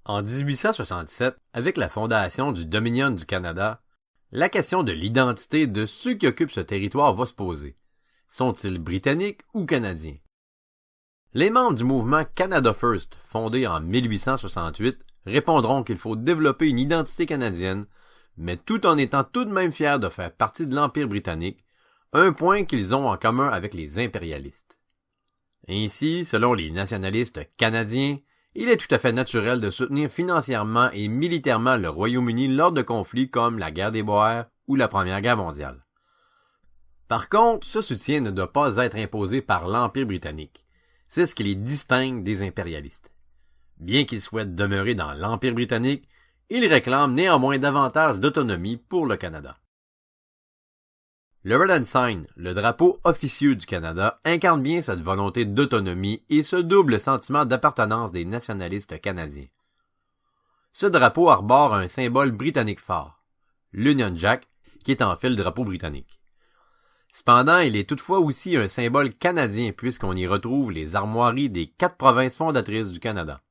En 1867, avec la fondation du Dominion du Canada, la question de l'identité de ceux qui occupent ce territoire va se poser. Sont-ils britanniques ou canadiens? Les membres du mouvement Canada First, fondé en 1868, répondront qu'il faut développer une identité canadienne, mais tout en étant tout de même fiers de faire partie de l'Empire britannique, un point qu'ils ont en commun avec les impérialistes. Ainsi, selon les nationalistes canadiens, il est tout à fait naturel de soutenir financièrement et militairement le Royaume-Uni lors de conflits comme la guerre des Boers ou la Première Guerre mondiale. Par contre, ce soutien ne doit pas être imposé par l'Empire britannique. C'est ce qui les distingue des impérialistes. Bien qu'ils souhaitent demeurer dans l'Empire britannique, ils réclament néanmoins davantage d'autonomie pour le Canada. Le Red Ensign, le drapeau officieux du Canada, incarne bien cette volonté d'autonomie et ce double sentiment d'appartenance des nationalistes canadiens. Ce drapeau arbore un symbole britannique fort, l'Union Jack, qui est en fait le drapeau britannique. Cependant, il est toutefois aussi un symbole canadien puisqu'on y retrouve les armoiries des 4 provinces fondatrices du Canada.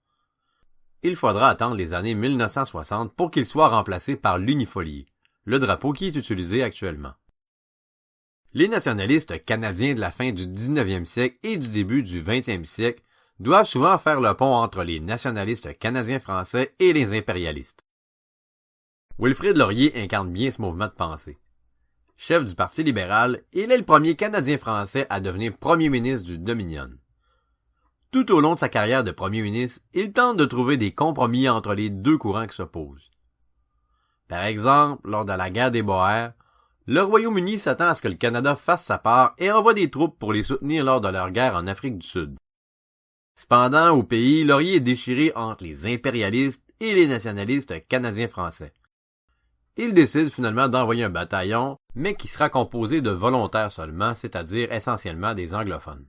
Il faudra attendre les années 1960 pour qu'il soit remplacé par l'unifolié, le drapeau qui est utilisé actuellement. Les nationalistes canadiens de la fin du 19e siècle et du début du 20e siècle doivent souvent faire le pont entre les nationalistes canadiens français et les impérialistes. Wilfrid Laurier incarne bien ce mouvement de pensée. Chef du Parti libéral, il est le premier Canadien français à devenir premier ministre du Dominion. Tout au long de sa carrière de premier ministre, il tente de trouver des compromis entre les deux courants qui s'opposent. Par exemple, lors de la guerre des Boers, le Royaume-Uni s'attend à ce que le Canada fasse sa part et envoie des troupes pour les soutenir lors de leur guerre en Afrique du Sud. Cependant, au pays, Laurier est déchiré entre les impérialistes et les nationalistes canadiens-français. Il décide finalement d'envoyer un bataillon, mais qui sera composé de volontaires seulement, c'est-à-dire essentiellement des anglophones.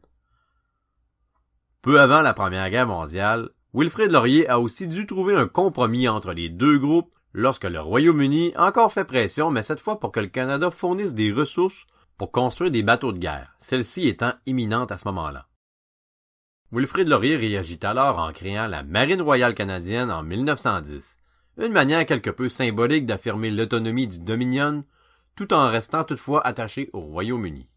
Peu avant la Première Guerre mondiale, Wilfrid Laurier a aussi dû trouver un compromis entre les deux groupes lorsque le Royaume-Uni a encore fait pression, mais cette fois pour que le Canada fournisse des ressources pour construire des bateaux de guerre, celle-ci étant imminente à ce moment-là. Wilfrid Laurier réagit alors en créant la Marine royale canadienne en 1910, une manière quelque peu symbolique d'affirmer l'autonomie du Dominion, tout en restant toutefois attaché au Royaume-Uni.